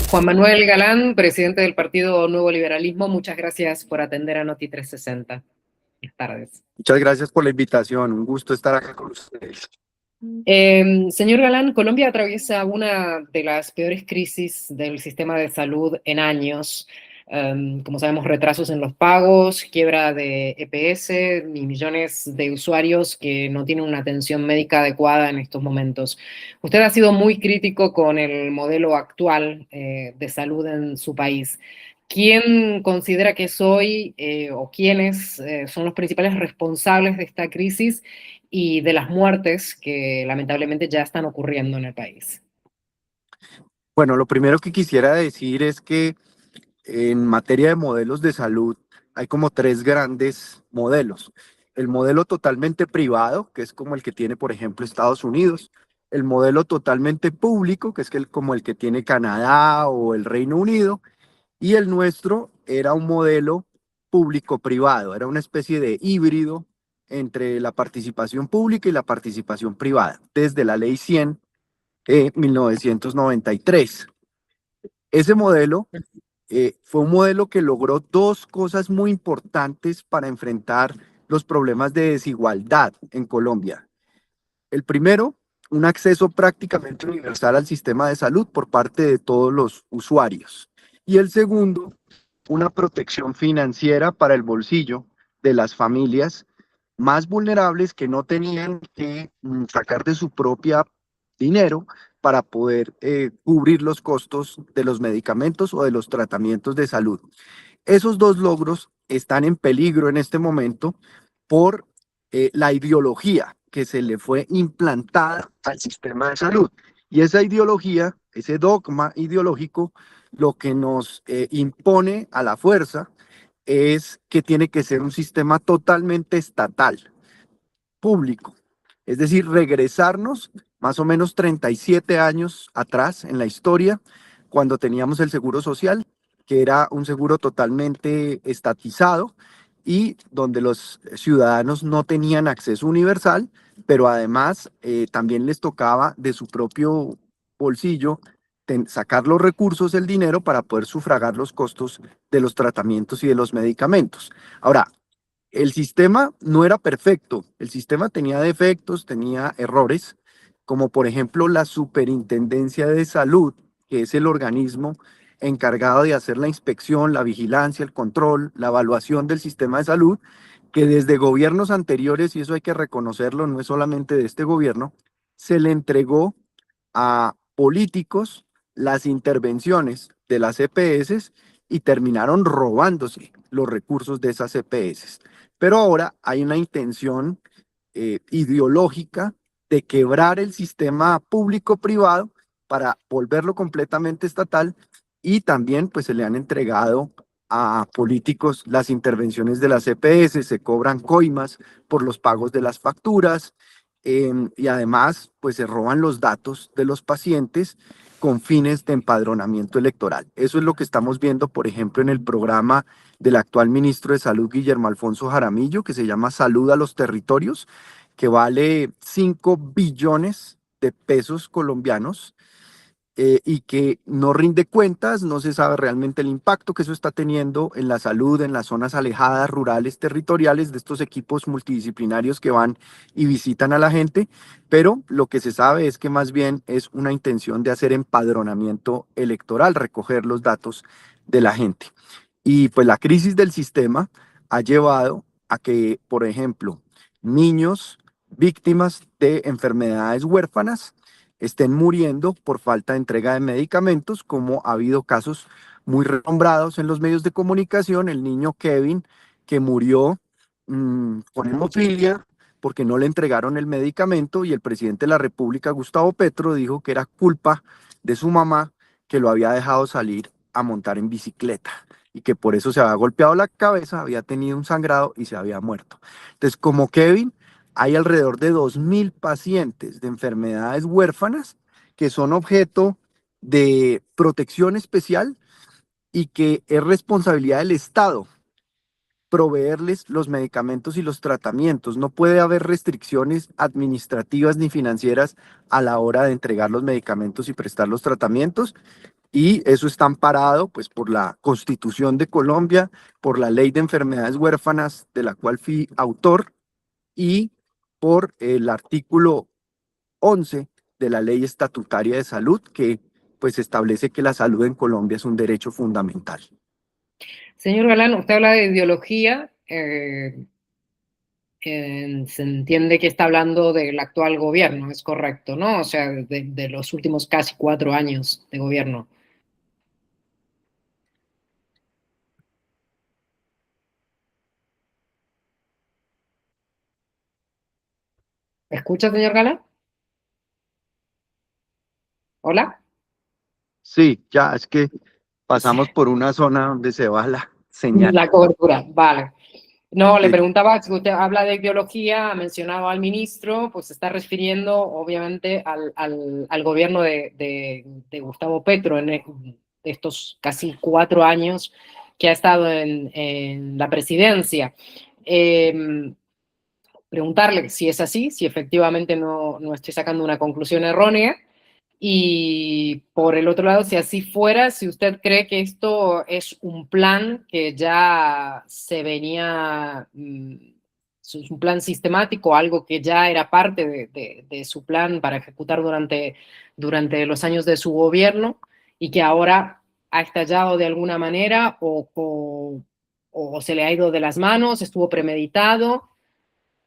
Juan Manuel Galán, presidente del Partido Nuevo Liberalismo, muchas gracias por atender a Noti 360. Buenas tardes. Muchas gracias por la invitación, un gusto estar acá con ustedes. Señor Galán, Colombia atraviesa una de las peores crisis del sistema de salud en años. Como sabemos, retrasos en los pagos, quiebra de EPS y millones de usuarios que no tienen una atención médica adecuada en estos momentos. Usted ha sido muy crítico con el modelo actual de salud en su país. ¿Quién considera que soy o quiénes son los principales responsables de esta crisis y de las muertes que lamentablemente ya están ocurriendo en el país? Bueno, lo primero que quisiera decir es que en materia de modelos de salud hay como tres grandes modelos. El modelo totalmente privado, que es como el que tiene, por ejemplo, Estados Unidos. El modelo totalmente público, que es como el que tiene Canadá o el Reino Unido. Y el nuestro era un modelo público-privado, era una especie de híbrido entre la participación pública y la participación privada, desde la Ley 100 de 1993. Ese modelo fue un modelo que logró dos cosas muy importantes para enfrentar los problemas de desigualdad en Colombia. El primero, un acceso prácticamente universal al sistema de salud por parte de todos los usuarios. Y el segundo, una protección financiera para el bolsillo de las familias más vulnerables que no tenían que sacar de su propia dinero para poder cubrir los costos de los medicamentos o de los tratamientos de salud. Esos dos logros están en peligro en este momento por la ideología que se le fue implantada al sistema de salud. Y esa ideología, ese dogma ideológico, lo que nos impone a la fuerza es que tiene que ser un sistema totalmente estatal, público. Es decir, regresarnos más o menos 37 años atrás en la historia, cuando teníamos el seguro social, que era un seguro totalmente estatizado y donde los ciudadanos no tenían acceso universal, pero además también les tocaba de su propio bolsillo sacar los recursos, el dinero para poder sufragar los costos de los tratamientos y de los medicamentos. Ahora, el sistema no era perfecto, el sistema tenía defectos, tenía errores, como por ejemplo la Superintendencia de Salud, que es el organismo encargado de hacer la inspección, la vigilancia, el control, la evaluación del sistema de salud, que desde gobiernos anteriores, y eso hay que reconocerlo, no es solamente de este gobierno, se le entregó a políticos las intervenciones de las EPS y terminaron robándose los recursos de esas EPS. Pero ahora hay una intención ideológica de quebrar el sistema público-privado para volverlo completamente estatal y también pues se le han entregado a políticos las intervenciones de las EPS, se cobran coimas por los pagos de las facturas y además pues se roban los datos de los pacientes con fines de empadronamiento electoral. Eso es lo que estamos viendo, por ejemplo, en el programa del actual ministro de Salud, Guillermo Alfonso Jaramillo, que se llama Salud a los Territorios, que vale 5 billones de pesos colombianos y que no rinde cuentas, no se sabe realmente el impacto que eso está teniendo en la salud, en las zonas alejadas, rurales, territoriales, de estos equipos multidisciplinarios que van y visitan a la gente, pero lo que se sabe es que más bien es una intención de hacer empadronamiento electoral, recoger los datos de la gente. Y pues la crisis del sistema ha llevado a que, por ejemplo, niños víctimas de enfermedades huérfanas estén muriendo por falta de entrega de medicamentos, como ha habido casos muy renombrados en los medios de comunicación, el niño Kevin que murió con hemofilia porque no le entregaron el medicamento y el presidente de la República, Gustavo Petro, dijo que era culpa de su mamá que lo había dejado salir a montar en bicicleta y que por eso se había golpeado la cabeza, había tenido un sangrado y se había muerto. Entonces, como Kevin, hay alrededor de 2.000 pacientes de enfermedades huérfanas que son objeto de protección especial y que es responsabilidad del Estado proveerles los medicamentos y los tratamientos. No puede haber restricciones administrativas ni financieras a la hora de entregar los medicamentos y prestar los tratamientos. Y eso está amparado pues por la Constitución de Colombia, por la Ley de Enfermedades Huérfanas, de la cual fui autor, y por el artículo 11 de la Ley Estatutaria de Salud, que pues establece que la salud en Colombia es un derecho fundamental. Señor Galán, usted habla de ideología, se entiende que está hablando del actual gobierno, es correcto, ¿no? O sea, de los últimos casi 4 años de gobierno. ¿Me escucha, señor Galán? ¿Hola? Sí, ya es que pasamos por una zona donde se va la señal. La cobertura, vale. No, le Sí. preguntaba si usted habla de ideología, ha mencionado al ministro, pues se está refiriendo obviamente al gobierno de Gustavo Petro en estos casi 4 años que ha estado en la presidencia. Eh, Preguntarle si es así, si efectivamente no estoy sacando una conclusión errónea. Y por el otro lado, si así fuera, si usted cree que esto es un plan que ya se venía, es un plan sistemático, algo que ya era parte de su plan para ejecutar durante los años de su gobierno y que ahora ha estallado de alguna manera o se le ha ido de las manos, estuvo premeditado.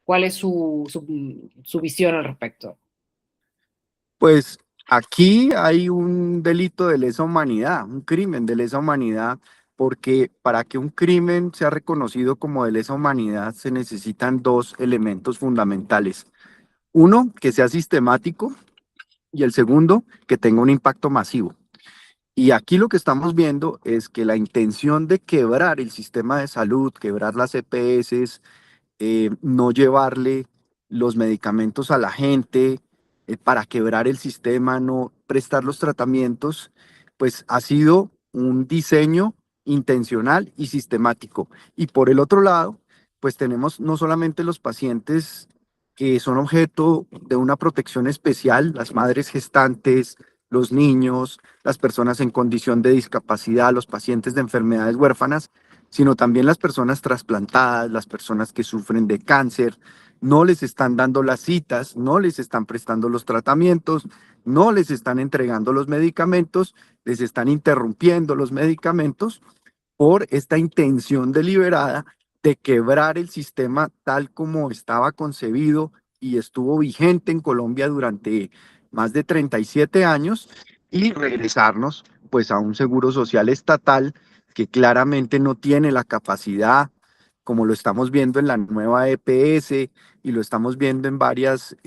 ¿Cuál es su visión al respecto? Pues aquí hay un delito de lesa humanidad, un crimen de lesa humanidad, porque para que un crimen sea reconocido como de lesa humanidad se necesitan dos elementos fundamentales. Uno, que sea sistemático, y el segundo, que tenga un impacto masivo. Y aquí lo que estamos viendo es que la intención de quebrar el sistema de salud, quebrar las EPS, no llevarle los medicamentos a la gente, para quebrar el sistema, no prestar los tratamientos, pues ha sido un diseño intencional y sistemático. Y por el otro lado, pues tenemos no solamente los pacientes que son objeto de una protección especial, las madres gestantes, los niños, las personas en condición de discapacidad, los pacientes de enfermedades huérfanas, sino también las personas trasplantadas, las personas que sufren de cáncer. No les están dando las citas, no les están prestando los tratamientos, no les están entregando los medicamentos, les están interrumpiendo los medicamentos por esta intención deliberada de quebrar el sistema tal como estaba concebido y estuvo vigente en Colombia durante más de 37 años y regresarnos pues a un seguro social estatal que claramente no tiene la capacidad, como lo estamos viendo en la nueva EPS y lo estamos viendo en varias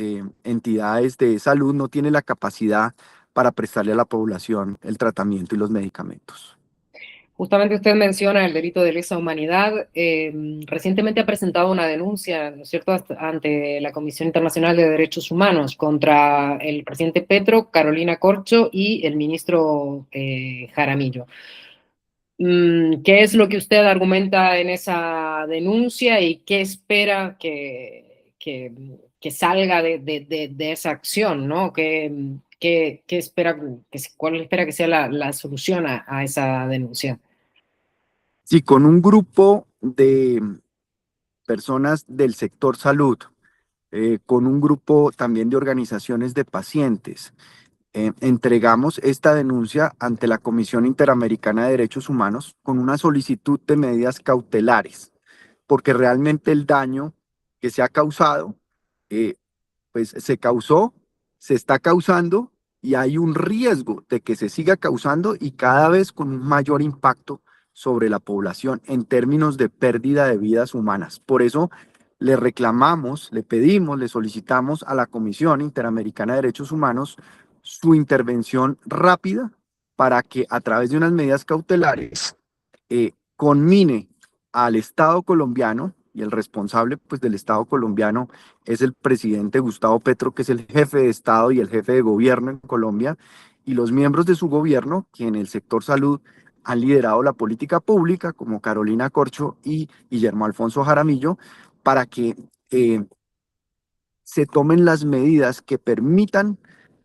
entidades de salud, no tiene la capacidad para prestarle a la población el tratamiento y los medicamentos. Justamente usted menciona el delito de lesa humanidad. Recientemente ha presentado una denuncia, ¿no es cierto?, ante la Comisión Internacional de Derechos Humanos contra el presidente Petro, Carolina Corcho y el ministro Jaramillo. ¿Qué es lo que usted argumenta en esa denuncia y qué espera que salga de esa acción, ¿no? ¿Qué espera, cuál espera que sea la solución a esa denuncia? Sí, con un grupo de personas del sector salud, con un grupo también de organizaciones de pacientes, entregamos esta denuncia ante la Comisión Interamericana de Derechos Humanos con una solicitud de medidas cautelares, porque realmente el daño que se ha causado, eh, pues se causó, se está causando y hay un riesgo de que se siga causando y cada vez con un mayor impacto sobre la población en términos de pérdida de vidas humanas. Por eso le reclamamos, le pedimos, le solicitamos a la Comisión Interamericana de Derechos Humanos su intervención rápida para que a través de unas medidas cautelares conmine al Estado colombiano, y el responsable pues del Estado colombiano es el presidente Gustavo Petro, que es el jefe de Estado y el jefe de gobierno en Colombia, y los miembros de su gobierno, que en el sector salud han liderado la política pública, como Carolina Corcho y Guillermo Alfonso Jaramillo, para que se tomen las medidas que permitan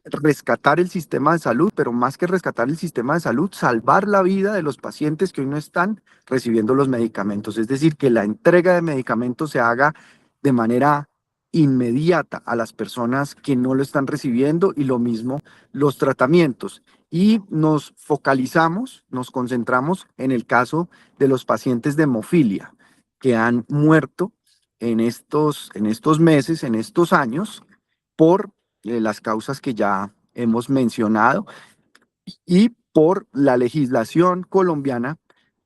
rescatar el sistema de salud, pero más que rescatar el sistema de salud, salvar la vida de los pacientes que hoy no están recibiendo los medicamentos. Es decir, que la entrega de medicamentos se haga de manera inmediata a las personas que no lo están recibiendo y lo mismo los tratamientos. Y nos focalizamos, nos concentramos en el caso de los pacientes de hemofilia que han muerto en estos meses, en estos años, por las causas que ya hemos mencionado y por la legislación colombiana,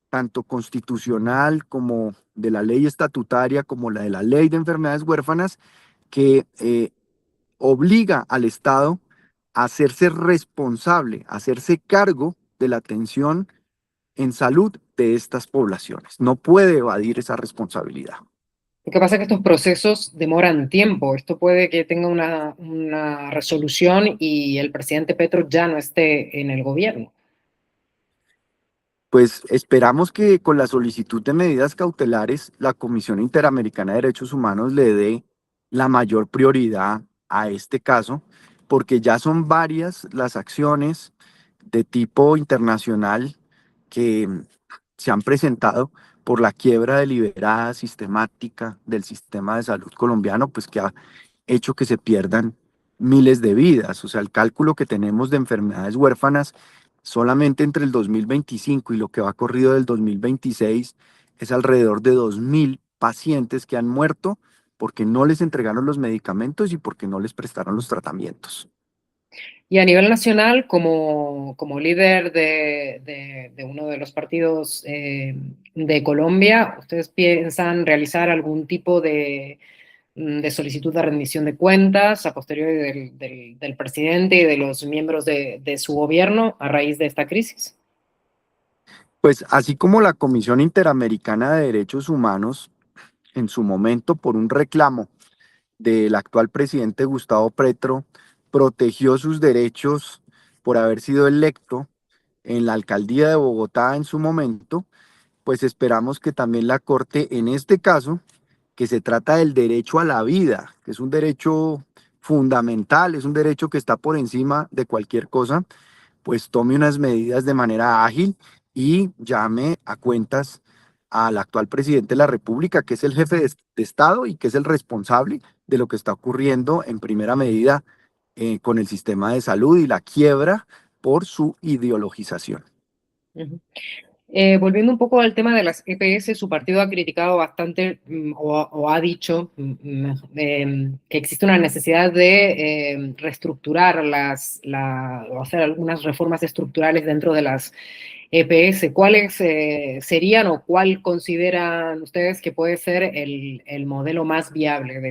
tanto constitucional como de la ley estatutaria, como la de la ley de enfermedades huérfanas, que obliga al Estado a hacerse responsable, a hacerse cargo de la atención en salud de estas poblaciones. No puede evadir esa responsabilidad. Lo que pasa es que estos procesos demoran tiempo. Esto puede que tenga una resolución y el presidente Petro ya no esté en el gobierno. Pues esperamos que con la solicitud de medidas cautelares, la Comisión Interamericana de Derechos Humanos le dé la mayor prioridad a este caso, porque ya son varias las acciones de tipo internacional que se han presentado por la quiebra deliberada, sistemática del sistema de salud colombiano, pues que ha hecho que se pierdan miles de vidas. O sea, el cálculo que tenemos de enfermedades huérfanas solamente entre el 2025 y lo que va corrido del 2026 es alrededor de 2.000 pacientes que han muerto porque no les entregaron los medicamentos y porque no les prestaron los tratamientos. Y a nivel nacional, como líder de uno de los partidos de Colombia, ¿ustedes piensan realizar algún tipo de solicitud de rendición de cuentas a posteriori del presidente y de los miembros de su gobierno a raíz de esta crisis? Pues así como la Comisión Interamericana de Derechos Humanos, en su momento por un reclamo del actual presidente Gustavo Petro, protegió sus derechos por haber sido electo en la alcaldía de Bogotá en su momento, pues esperamos que también la Corte, en este caso, que se trata del derecho a la vida, que es un derecho fundamental, es un derecho que está por encima de cualquier cosa, pues tome unas medidas de manera ágil y llame a cuentas al actual presidente de la República, que es el jefe de Estado y que es el responsable de lo que está ocurriendo en primera medida con el sistema de salud y la quiebra por su ideologización. Ujú. Volviendo un poco al tema de las EPS, su partido ha criticado bastante o ha dicho que existe una necesidad de reestructurar o hacer algunas reformas estructurales dentro de las EPS. ¿Cuáles serían o cuál consideran ustedes que puede ser el modelo más viable de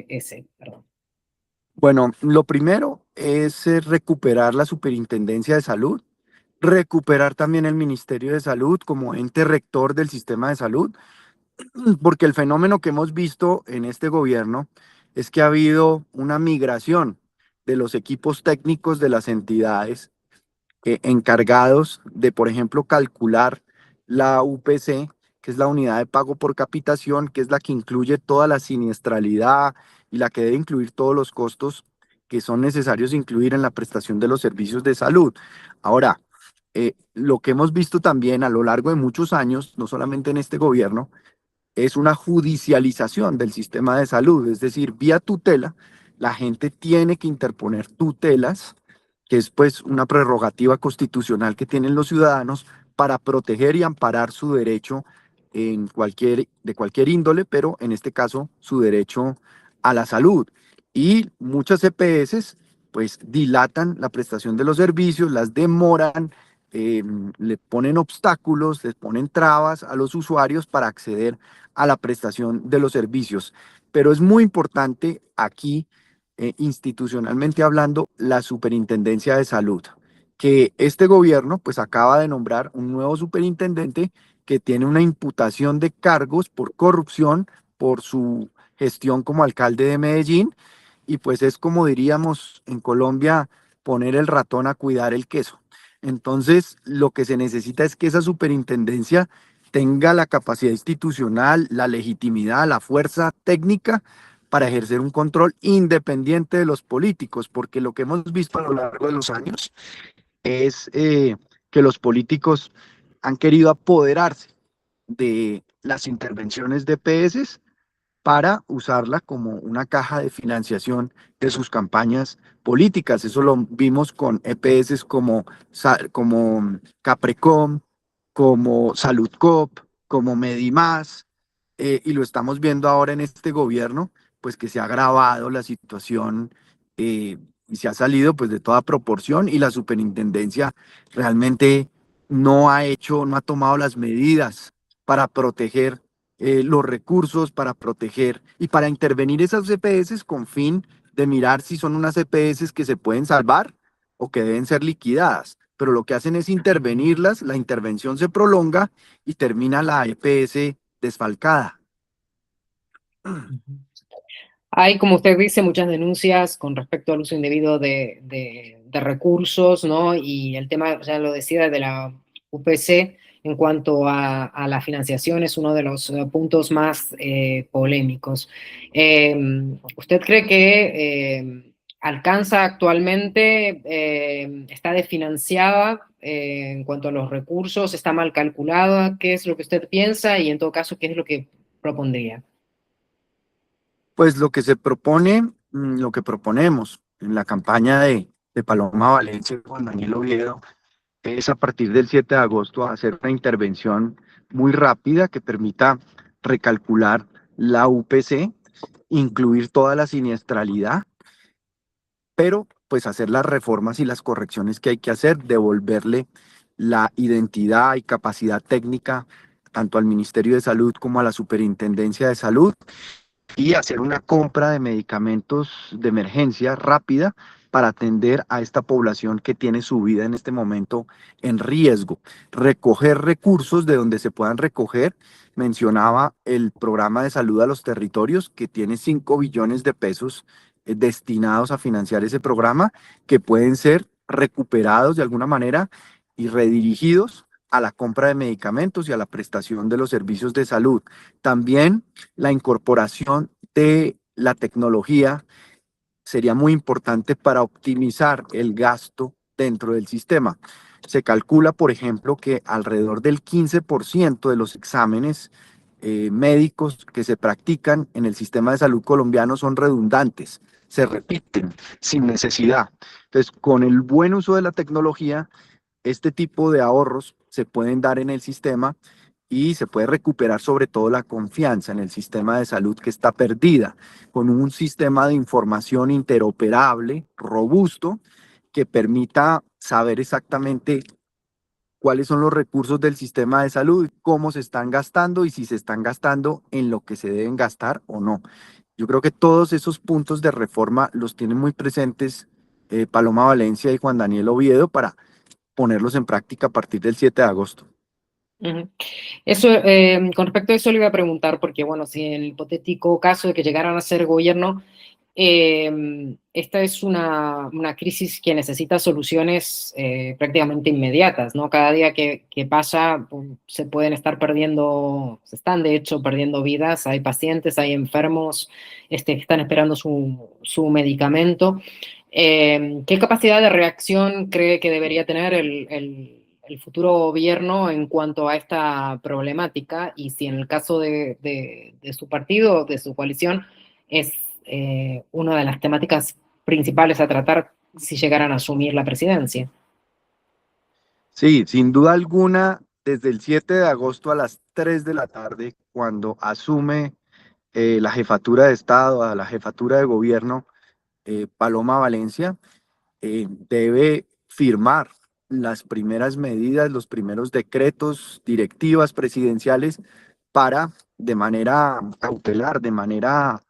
EPS? Perdón. Bueno, lo primero es recuperar la Superintendencia de Salud, recuperar también el Ministerio de Salud como ente rector del sistema de salud, porque el fenómeno que hemos visto en este gobierno es que ha habido una migración de los equipos técnicos de las entidades encargados de, por ejemplo, calcular la UPC, que es la unidad de pago por capitación, que es la que incluye toda la siniestralidad y la que debe incluir todos los costos que son necesarios incluir en la prestación de los servicios de salud. Ahora, lo que hemos visto también a lo largo de muchos años, no solamente en este gobierno, es una judicialización del sistema de salud, es decir, vía tutela, la gente tiene que interponer tutelas, que es pues una prerrogativa constitucional que tienen los ciudadanos para proteger y amparar su derecho de cualquier índole, pero en este caso su derecho a la salud. Y muchas EPS pues dilatan la prestación de los servicios, las demoran, le ponen obstáculos, les ponen trabas a los usuarios para acceder a la prestación de los servicios. Pero es muy importante aquí, institucionalmente hablando, la Superintendencia de Salud, que este gobierno pues acaba de nombrar un nuevo superintendente que tiene una imputación de cargos por corrupción por su gestión como alcalde de Medellín, y pues es como diríamos en Colombia, poner el ratón a cuidar el queso. Entonces, lo que se necesita es que esa superintendencia tenga la capacidad institucional, la legitimidad, la fuerza técnica para ejercer un control independiente de los políticos, porque lo que hemos visto a lo largo de los años es que los políticos han querido apoderarse de las intervenciones de EPS para usarla como una caja de financiación de sus campañas políticas. Eso lo vimos con EPS como Caprecom, como Saludcop, como Medimás, y lo estamos viendo ahora en este gobierno, pues que se ha agravado la situación y se ha salido pues de toda proporción, y la superintendencia realmente no ha tomado las medidas para proteger los recursos, para proteger y para intervenir esas EPS con fin de mirar si son unas EPS que se pueden salvar o que deben ser liquidadas. Pero lo que hacen es intervenirlas, la intervención se prolonga y termina la EPS desfalcada. Hay, como usted dice, muchas denuncias con respecto al uso indebido de recursos, ¿no? Y el tema, ya lo decía, de la UPC en cuanto a la financiación es uno de los puntos más polémicos. ¿Usted cree que alcanza actualmente, está desfinanciada en cuanto a los recursos, está mal calculada? ¿Qué es lo que usted piensa? Y en todo caso, ¿qué es lo que propondría? Pues lo que se propone, lo que proponemos en la campaña de Paloma Valencia y Juan Daniel Oviedo es a partir del 7 de agosto hacer una intervención muy rápida que permita recalcular la UPC, incluir toda la siniestralidad, pero pues hacer las reformas y las correcciones que hay que hacer, devolverle la identidad y capacidad técnica tanto al Ministerio de Salud como a la Superintendencia de Salud, y hacer una compra de medicamentos de emergencia rápida para atender a esta población que tiene su vida en este momento en riesgo. Recoger recursos de donde se puedan recoger. Mencionaba el programa de salud a los territorios, que tiene 5 billones de pesos destinados a financiar ese programa, que pueden ser recuperados de alguna manera y redirigidos a la compra de medicamentos y a la prestación de los servicios de salud. También la incorporación de la tecnología sería muy importante para optimizar el gasto dentro del sistema. Se calcula, por ejemplo, que alrededor del 15% de los exámenes médicos que se practican en el sistema de salud colombiano son redundantes, se repiten sin necesidad. Entonces, con el buen uso de la tecnología, este tipo de ahorros se pueden dar en el sistema y se puede recuperar sobre todo la confianza en el sistema de salud que está perdida, con un sistema de información interoperable, robusto, que permita saber exactamente cuáles son los recursos del sistema de salud, cómo se están gastando y si se están gastando en lo que se deben gastar o no. Yo creo que todos esos puntos de reforma los tienen muy presentes Paloma Valencia y Juan Daniel Oviedo para ponerlos en práctica a partir del 7 de agosto. Ujú. Eso, con respecto a eso le iba a preguntar, porque bueno, si en el hipotético caso de que llegaran a ser gobierno, esta es una crisis que necesita soluciones prácticamente inmediatas, ¿no? Cada día que pasa se pueden estar perdiendo, se están de hecho perdiendo vidas, hay pacientes, hay enfermos que están esperando su medicamento. ¿Qué capacidad de reacción cree que debería tener el futuro gobierno en cuanto a esta problemática? Y si en el caso de su partido, de su coalición, es una de las temáticas principales a tratar si llegaran a asumir la presidencia. Sí, sin duda alguna, desde el 7 de agosto a las 3 de la tarde, cuando asume la jefatura de Estado, a la jefatura de gobierno, Paloma Valencia, debe firmar las primeras medidas, los primeros decretos, directivas presidenciales para, de manera cautelar, de manera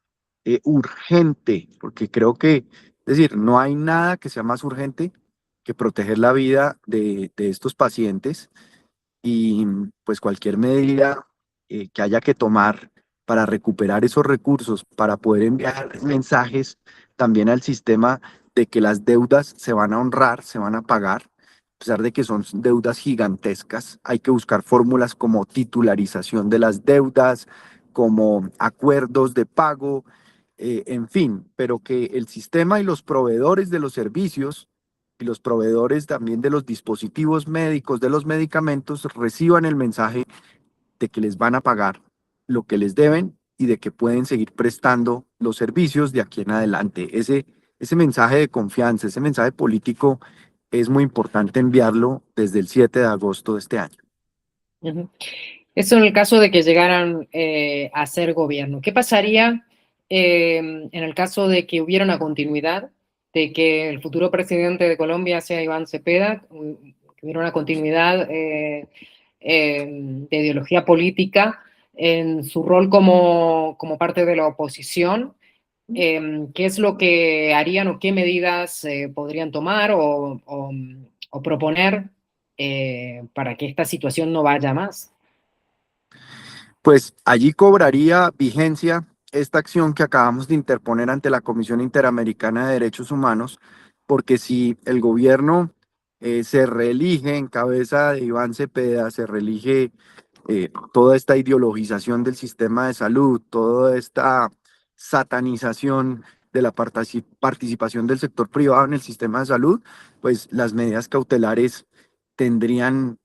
urgente, porque creo que, es decir, no hay nada que sea más urgente que proteger la vida de estos pacientes, y pues cualquier medida que haya que tomar para recuperar esos recursos, para poder enviar mensajes también al sistema de que las deudas se van a honrar, se van a pagar, a pesar de que son deudas gigantescas. Hay que buscar fórmulas como titularización de las deudas, como acuerdos de pago, en fin, pero que el sistema y los proveedores de los servicios y los proveedores también de los dispositivos médicos, de los medicamentos, reciban el mensaje de que les van a pagar lo que les deben y de que pueden seguir prestando los servicios de aquí en adelante. Ese mensaje de confianza, ese mensaje político es muy importante enviarlo desde el 7 de agosto de este año. Ujú. Eso en el caso de que llegaran a ser gobierno. ¿Qué pasaría en el caso de que hubiera una continuidad, de que el futuro presidente de Colombia sea Iván Cepeda, que hubiera una continuidad de ideología política en su rol como parte de la oposición? ¿Qué es lo que harían o qué medidas podrían tomar o proponer para que esta situación no vaya más? Pues allí cobraría vigencia esta acción que acabamos de interponer ante la Comisión Interamericana de Derechos Humanos, porque si el gobierno se reelige en cabeza de Iván Cepeda, se reelige toda esta ideologización del sistema de salud, toda esta satanización de la participación del sector privado en el sistema de salud, pues las medidas cautelares tendrían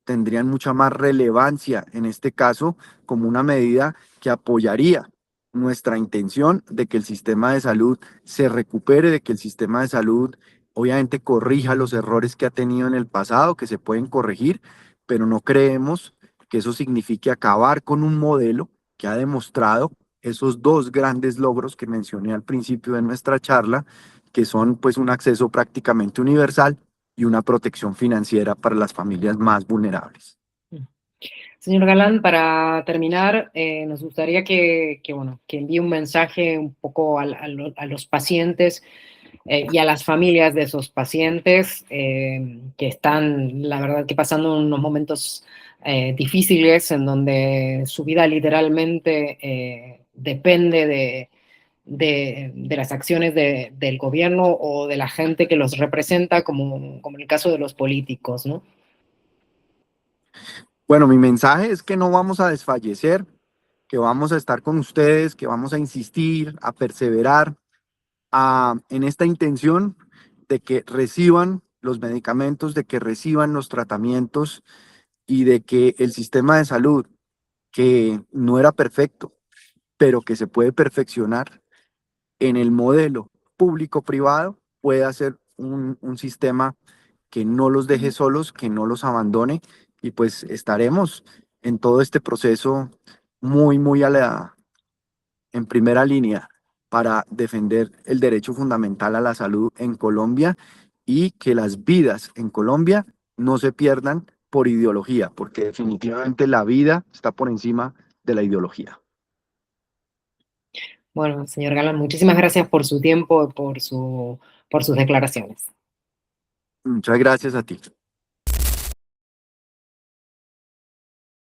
mucha más relevancia en este caso como una medida que apoyaría nuestra intención de que el sistema de salud se recupere, de que el sistema de salud obviamente corrija los errores que ha tenido en el pasado, que se pueden corregir, pero no creemos que eso signifique acabar con un modelo que ha demostrado esos dos grandes logros que mencioné al principio de nuestra charla, que son pues un acceso prácticamente universal y una protección financiera para las familias más vulnerables. Señor Galán, para terminar, nos gustaría bueno, que envíe un mensaje un poco a los pacientes y a las familias de esos pacientes que están, la verdad, que pasando unos momentos difíciles en donde su vida literalmente depende de las acciones del gobierno o de la gente que los representa, como en el caso de los políticos, ¿no? Bueno, mi mensaje es que no vamos a desfallecer, que vamos a estar con ustedes, que vamos a insistir, a perseverar en esta intención de que reciban los medicamentos, de que reciban los tratamientos y de que el sistema de salud, que no era perfecto, pero que se puede perfeccionar en el modelo público-privado, pueda ser un sistema que no los deje solos, que no los abandone y pues estaremos en todo este proceso muy en primera línea para defender el derecho fundamental a la salud en Colombia y que las vidas en Colombia no se pierdan por ideología, porque definitivamente la vida está por encima de la ideología. Bueno, señor Galán, muchísimas gracias por su tiempo y por sus declaraciones. Muchas gracias a ti.